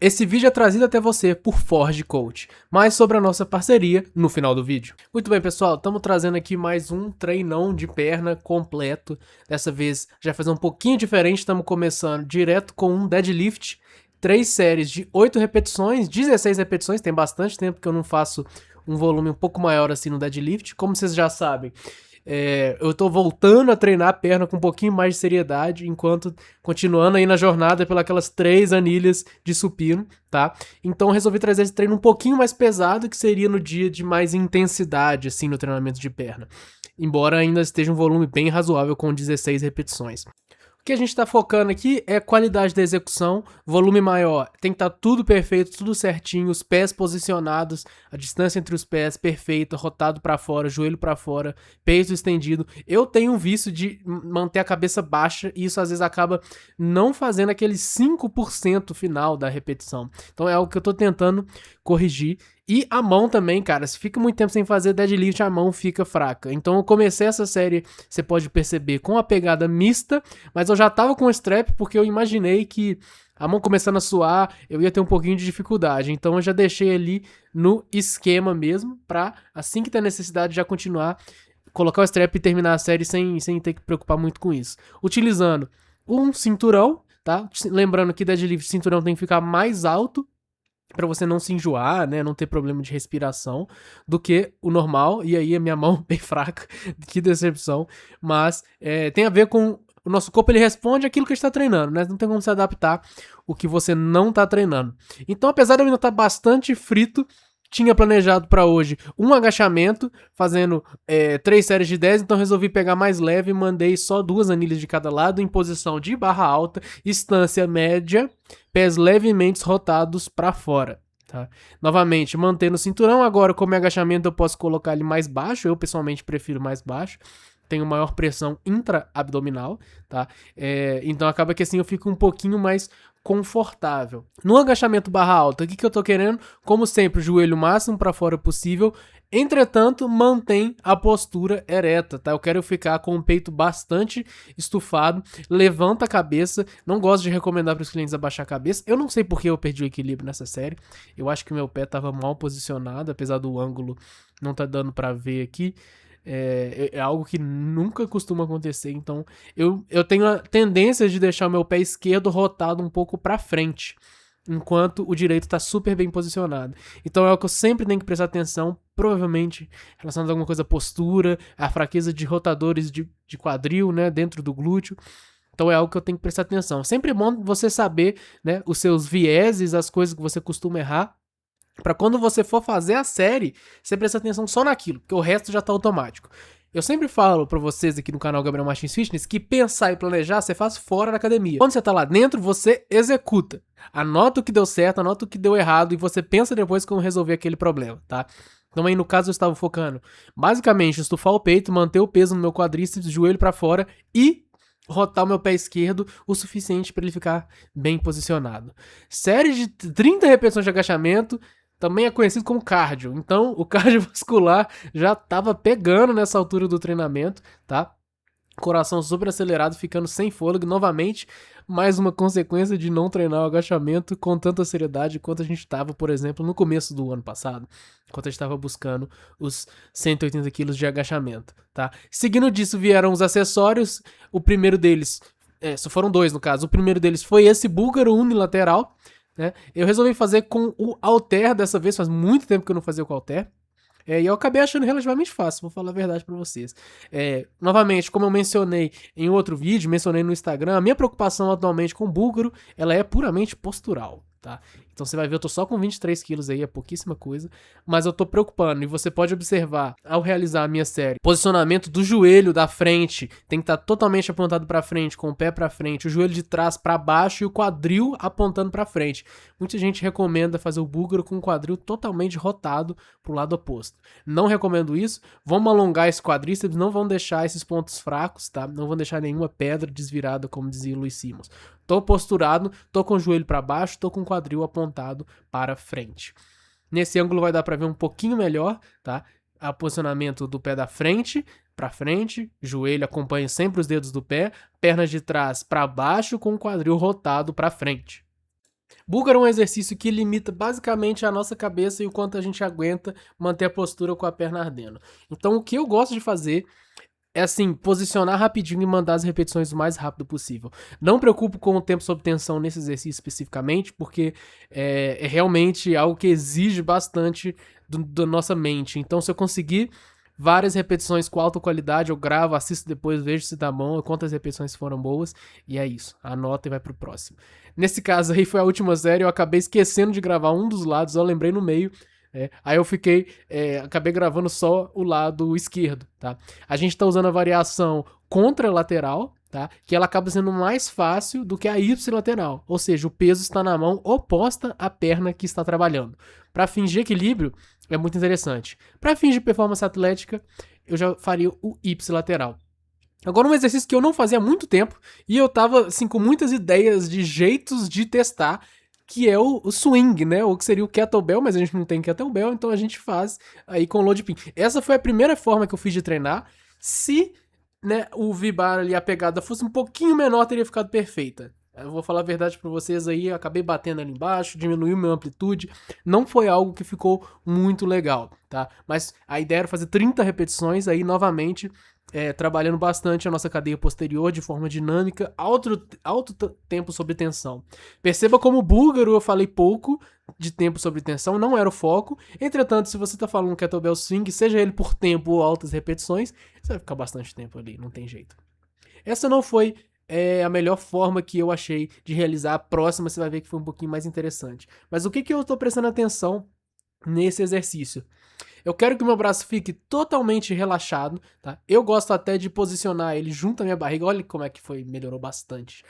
Esse vídeo é trazido até você por Forge Coach, mais sobre a nossa parceria no final do vídeo. Muito bem, pessoal, estamos trazendo aqui mais um treinão de perna completo. Dessa vez já fazer um pouquinho diferente, estamos começando direto com um deadlift, 3 séries de 8 repetições, 16 repetições, tem bastante tempo que eu não faço um volume um pouco maior assim no deadlift. Como vocês já sabem, eu tô voltando a treinar a perna com um pouquinho mais de seriedade, enquanto continuando aí na jornada pelas 3 anilhas de supino, tá? Então resolvi trazer esse treino um pouquinho mais pesado, que seria no dia de mais intensidade, assim, no treinamento de perna. Embora ainda esteja um volume bem razoável com 16 repetições. O que a gente está focando aqui é qualidade da execução, volume maior, tem que estar tudo perfeito, tudo certinho, os pés posicionados, a distância entre os pés perfeita, rotado para fora, joelho para fora, peito estendido. Eu tenho um vício de manter a cabeça baixa e isso às vezes acaba não fazendo aquele 5% final da repetição. Então é algo que eu estou tentando corrigir. E a mão também, cara, se fica muito tempo sem fazer deadlift, a mão fica fraca. Então eu comecei essa série, você pode perceber, com a pegada mista, mas eu já tava com o strap porque eu imaginei que a mão começando a suar, eu ia ter um pouquinho de dificuldade. Então eu já deixei ali no esquema mesmo, pra assim que der necessidade já continuar, colocar o strap e terminar a série sem ter que preocupar muito com isso. Utilizando um cinturão, tá? Lembrando que deadlift, o cinturão tem que ficar mais alto, para você não se enjoar, né, não ter problema de respiração, do que o normal, e aí a minha mão bem fraca, que decepção, mas tem a ver com o nosso corpo, ele responde aquilo que a gente tá treinando, né, não tem como se adaptar o que você não tá treinando. Então, apesar de eu ainda estar bastante frito, tinha planejado para hoje um agachamento, fazendo 3 séries de 10, então resolvi pegar mais leve e mandei só 2 anilhas de cada lado em posição de barra alta, instância média, pés levemente rotados para fora. Tá? Novamente, mantendo o cinturão, agora como é agachamento eu posso colocar ele mais baixo, eu pessoalmente prefiro mais baixo, tenho maior pressão intra-abdominal, tá? Então acaba que assim eu fico um pouquinho mais confortável. No agachamento barra alta, o que eu tô querendo? Como sempre, o joelho máximo para fora possível. Entretanto, mantém a postura ereta, tá? Eu quero ficar com o peito bastante estufado, levanta a cabeça. Não gosto de recomendar para os clientes abaixar a cabeça. Eu não sei porque eu perdi o equilíbrio nessa série. Eu acho que meu pé estava mal posicionado, apesar do ângulo não tá dando para ver aqui. É algo que nunca costuma acontecer, então eu tenho a tendência de deixar o meu pé esquerdo rotado um pouco para frente, enquanto o direito está super bem posicionado. Então é o que eu sempre tenho que prestar atenção, provavelmente relacionado a alguma coisa, postura, a fraqueza de rotadores de quadril, né, dentro do glúteo. Então é algo que eu tenho que prestar atenção. Sempre é bom você saber, né, os seus vieses, as coisas que você costuma errar, pra quando você for fazer a série, você presta atenção só naquilo, porque o resto já tá automático. Eu sempre falo pra vocês aqui no canal Gabriel Martins Fitness que pensar e planejar você faz fora da academia. Quando você tá lá dentro, você executa. Anota o que deu certo, anota o que deu errado e você pensa depois como resolver aquele problema, tá? Então aí no caso eu estava focando basicamente estufar o peito, manter o peso no meu quadríceps, joelho pra fora e rotar o meu pé esquerdo o suficiente para ele ficar bem posicionado. Série de 30 repetições de agachamento, também é conhecido como cardio. Então, o cardiovascular já tava pegando nessa altura do treinamento, tá? Coração super acelerado, ficando sem fôlego novamente. Mais uma consequência de não treinar o agachamento com tanta seriedade quanto a gente estava, por exemplo, no começo do ano passado, enquanto a gente estava buscando os 180 quilos de agachamento, tá? Seguindo disso vieram os acessórios. O primeiro deles, só foram 2 no caso. O primeiro deles foi esse búlgaro unilateral, né? Eu resolvi fazer com o halter dessa vez, faz muito tempo que eu não fazia com o halter. E eu acabei achando relativamente fácil, vou falar a verdade pra vocês. Novamente, como eu mencionei em outro vídeo, mencionei no Instagram, a minha preocupação atualmente com o búlgaro, ela é puramente postural, tá? Então você vai ver, eu tô só com 23 quilos aí, é pouquíssima coisa, mas eu tô preocupando, e você pode observar, ao realizar a minha série, posicionamento do joelho da frente, tem que estar totalmente apontado pra frente, com o pé pra frente, o joelho de trás pra baixo e o quadril apontando pra frente. Muita gente recomenda fazer o búlgaro com o quadril totalmente rotado pro lado oposto. Não recomendo isso, vamos alongar esse quadríceps, não vão deixar esses pontos fracos, tá? Não vão deixar nenhuma pedra desvirada, como dizia o Luiz Simons. Tô posturado, tô com o joelho para baixo, tô com o quadril apontado para frente. Nesse ângulo vai dar para ver um pouquinho melhor, tá? O posicionamento do pé da frente para frente, joelho acompanha sempre os dedos do pé, pernas de trás para baixo com o quadril rotado para frente. Búlgaro é um exercício que limita basicamente a nossa cabeça e o quanto a gente aguenta manter a postura com a perna ardendo. Então, o que eu gosto de fazer é assim, posicionar rapidinho e mandar as repetições o mais rápido possível. Não me preocupo com o tempo sob tensão nesse exercício especificamente, porque é realmente algo que exige bastante da nossa mente. Então, se eu conseguir várias repetições com alta qualidade, eu gravo, assisto depois, vejo se tá bom, quantas repetições foram boas, e é isso. Anota e vai pro próximo. Nesse caso aí foi a última série, eu acabei esquecendo de gravar um dos lados, eu lembrei no meio, aí eu acabei gravando só o lado esquerdo, tá? A gente tá usando a variação contralateral, tá? Que ela acaba sendo mais fácil do que a ipsilateral, ou seja, o peso está na mão oposta à perna que está trabalhando. Para fins de equilíbrio, é muito interessante. Para fins de performance atlética, eu já faria o ipsilateral. Agora, um exercício que eu não fazia há muito tempo, e eu tava, assim, com muitas ideias de jeitos de testar, que é o swing, né? Ou que seria o kettlebell, mas a gente não tem kettlebell, então a gente faz aí com load pin. Essa foi a primeira forma que eu fiz de treinar. Se, né, o V-bar ali, a pegada fosse um pouquinho menor, teria ficado perfeita. Eu vou falar a verdade pra vocês aí, eu acabei batendo ali embaixo, diminuiu minha amplitude, não foi algo que ficou muito legal, tá? Mas a ideia era fazer 30 repetições aí novamente, trabalhando bastante a nossa cadeia posterior de forma dinâmica, alto tempo sob tensão. Perceba como o búlgaro eu falei pouco de tempo sob tensão, não era o foco. Entretanto, se você tá falando kettlebell swing, seja ele por tempo ou altas repetições, você vai ficar bastante tempo ali, não tem jeito. Essa não foi a melhor forma que eu achei de realizar. A próxima você vai ver que foi um pouquinho mais interessante. Mas o que eu tô prestando atenção nesse exercício? Eu quero que o meu braço fique totalmente relaxado, tá? Eu gosto até de posicionar ele junto à minha barriga. Olha como é que foi, melhorou bastante.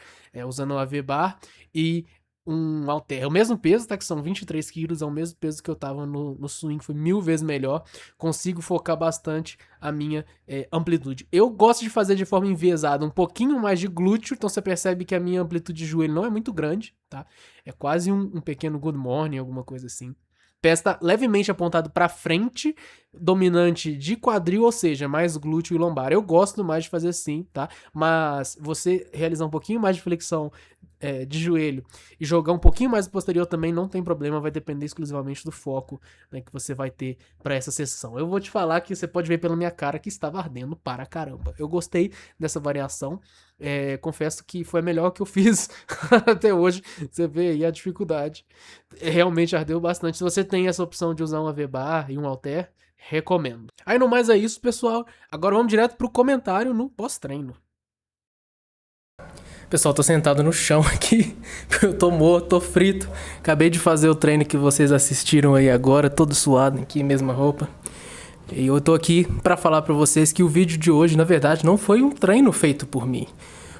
Usando uma V-bar e um halter. É o mesmo peso, tá? Que são 23 quilos, é o mesmo peso que eu tava no swing, foi 1000 vezes melhor. Consigo focar bastante a minha amplitude. Eu gosto de fazer de forma enviesada, um pouquinho mais de glúteo, então você percebe que a minha amplitude de joelho não é muito grande, tá? É quase um pequeno good morning, alguma coisa assim. O pé está levemente apontado para frente, dominante de quadril, ou seja, mais glúteo e lombar. Eu gosto mais de fazer assim, tá? Mas você realizar um pouquinho mais de flexão de joelho e jogar um pouquinho mais posterior também não tem problema, vai depender exclusivamente do foco, né, que você vai ter para essa sessão. Eu vou te falar que você pode ver pela minha cara que estava ardendo para caramba. Eu gostei dessa variação, confesso que foi a melhor que eu fiz até hoje. Você vê aí a dificuldade. Realmente ardeu bastante. Se você tem essa opção de usar uma V-bar e um halter, recomendo. Aí no mais é isso, pessoal. Agora vamos direto pro comentário no pós-treino. Pessoal, tô sentado no chão aqui, eu tô morto, tô frito. Acabei de fazer o treino que vocês assistiram aí agora, todo suado aqui, mesma roupa. E eu tô aqui pra falar pra vocês que o vídeo de hoje, na verdade, não foi um treino feito por mim.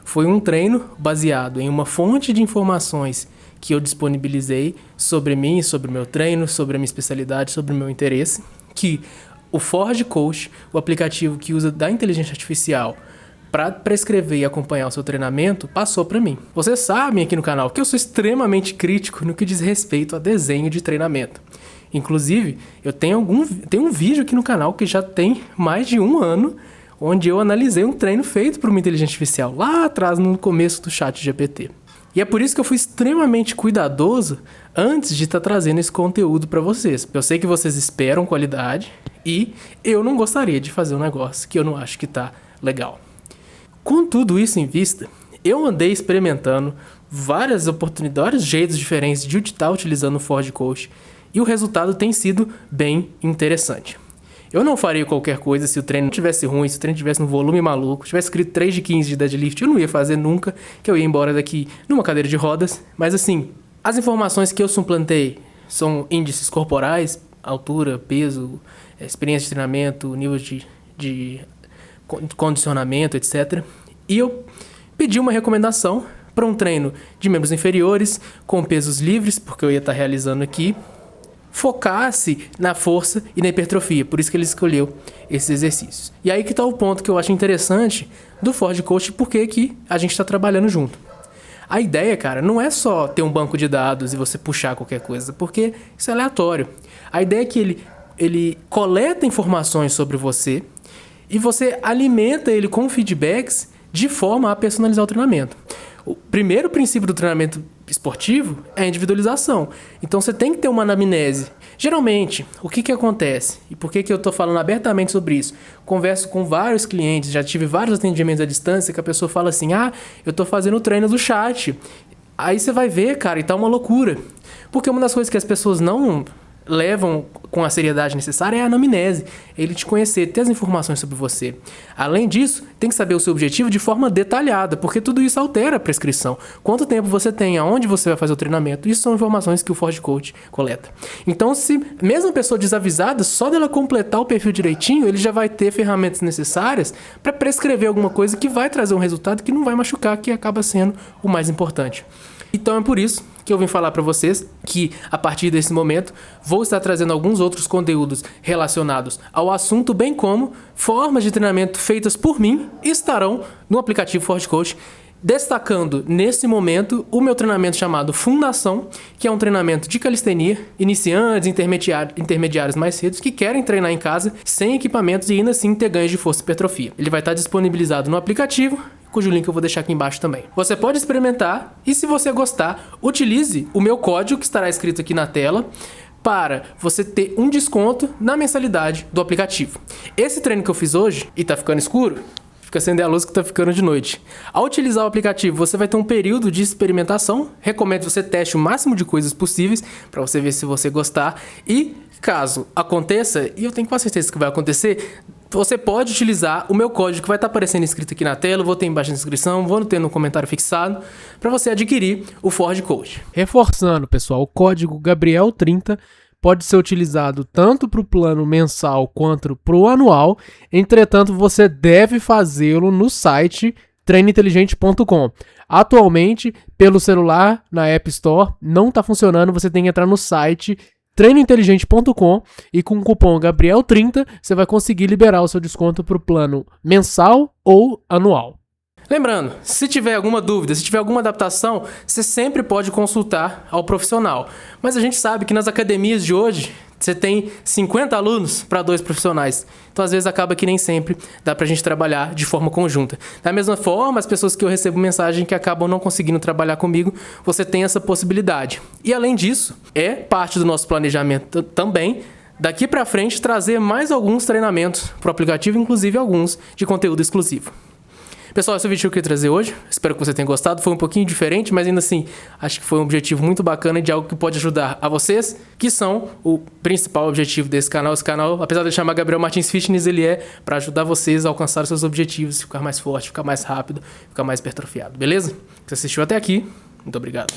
Foi um treino baseado em uma fonte de informações que eu disponibilizei sobre mim, sobre o meu treino, sobre a minha especialidade, sobre o meu interesse, que o Forge Coach, o aplicativo que usa da inteligência artificial para prescrever e acompanhar o seu treinamento, passou para mim. Vocês sabem aqui no canal que eu sou extremamente crítico no que diz respeito a desenho de treinamento. Inclusive, eu tenho um vídeo aqui no canal que já tem mais de 1 ano, onde eu analisei um treino feito por uma inteligência artificial, lá atrás no começo do ChatGPT. E é por isso que eu fui extremamente cuidadoso antes de estar trazendo esse conteúdo para vocês. Eu sei que vocês esperam qualidade e eu não gostaria de fazer um negócio que eu não acho que tá legal. Com tudo isso em vista, eu andei experimentando várias oportunidades, vários jeitos diferentes de estar utilizando o Forge Coach e o resultado tem sido bem interessante. Eu não faria qualquer coisa se o treino tivesse ruim, se o treino tivesse um volume maluco, tivesse escrito 3 de 15 de deadlift, eu não ia fazer nunca, que eu ia embora daqui numa cadeira de rodas. Mas assim, as informações que eu suplantei são índices corporais, altura, peso, experiência de treinamento, nível de condicionamento, etc. E eu pedi uma recomendação para um treino de membros inferiores, com pesos livres, porque eu ia estar realizando aqui, focasse na força e na hipertrofia, por isso que ele escolheu esses exercícios. E aí que está o ponto que eu acho interessante do Forge Coach, porque que a gente está trabalhando junto. A ideia, cara, não é só ter um banco de dados e você puxar qualquer coisa, porque isso é aleatório. A ideia é que ele coleta informações sobre você e você alimenta ele com feedbacks de forma a personalizar o treinamento. O primeiro princípio do treinamento esportivo é a individualização. Então você tem que ter uma anamnese. Geralmente, o que acontece? E por que eu estou falando abertamente sobre isso? Converso com vários clientes, já tive vários atendimentos à distância que a pessoa fala assim, eu estou fazendo o treino do chat. Aí você vai ver, cara, e tá uma loucura. Porque uma das coisas que as pessoas não levam com a seriedade necessária é a anamnese. Ele te conhecer, ter as informações sobre você. Além disso, tem que saber o seu objetivo de forma detalhada, porque tudo isso altera a prescrição. Quanto tempo você tem, aonde você vai fazer o treinamento, isso são informações que o Forge Coach coleta. Então, se mesmo a pessoa desavisada, só dela completar o perfil direitinho, ele já vai ter ferramentas necessárias para prescrever alguma coisa que vai trazer um resultado que não vai machucar, que acaba sendo o mais importante. Então é por isso que eu vim falar para vocês que, a partir desse momento, vou estar trazendo alguns outros conteúdos relacionados ao assunto, bem como formas de treinamento feitas por mim estarão no aplicativo Forge Coach, destacando nesse momento o meu treinamento chamado Fundação, que é um treinamento de calistenia, iniciantes, intermediários mais cedos que querem treinar em casa sem equipamentos e ainda assim ter ganhos de força e hipertrofia. Ele vai estar disponibilizado no aplicativo, cujo link eu vou deixar aqui embaixo também. Você pode experimentar e, se você gostar, utilize o meu código que estará escrito aqui na tela para você ter um desconto na mensalidade do aplicativo. Esse treino que eu fiz hoje, e tá ficando escuro, fica acender a luz que tá ficando de noite. Ao utilizar o aplicativo, você vai ter um período de experimentação. Recomendo que você teste o máximo de coisas possíveis para você ver se você gostar. E caso aconteça, e eu tenho quase certeza que vai acontecer, você pode utilizar o meu código que vai estar aparecendo escrito aqui na tela, vou ter embaixo na descrição, vou ter no comentário fixado, para você adquirir o Forge Coach. Reforçando, pessoal, o código Gabriel30 pode ser utilizado tanto para o plano mensal quanto para o anual. Entretanto, você deve fazê-lo no site treinointeligente.com. Atualmente, pelo celular, na App Store, não está funcionando, você tem que entrar no site treinointeligente.com e com o cupom Gabriel30 você vai conseguir liberar o seu desconto para o plano mensal ou anual. Lembrando, se tiver alguma dúvida, se tiver alguma adaptação, você sempre pode consultar ao profissional. Mas a gente sabe que nas academias de hoje, você tem 50 alunos para 2 profissionais. Então, às vezes, acaba que nem sempre dá para a gente trabalhar de forma conjunta. Da mesma forma, as pessoas que eu recebo mensagem que acabam não conseguindo trabalhar comigo, você tem essa possibilidade. E, além disso, é parte do nosso planejamento também, daqui para frente, trazer mais alguns treinamentos para o aplicativo, inclusive alguns de conteúdo exclusivo. Pessoal, esse é o vídeo que eu queria trazer hoje. Espero que você tenha gostado. Foi um pouquinho diferente, mas ainda assim, acho que foi um objetivo muito bacana de algo que pode ajudar a vocês, que são o principal objetivo desse canal. Esse canal, apesar de ele chamar Gabriel Martins Fitness, ele é para ajudar vocês a alcançar os seus objetivos, ficar mais forte, ficar mais rápido, ficar mais hipertrofiado, beleza? Você assistiu até aqui, muito obrigado.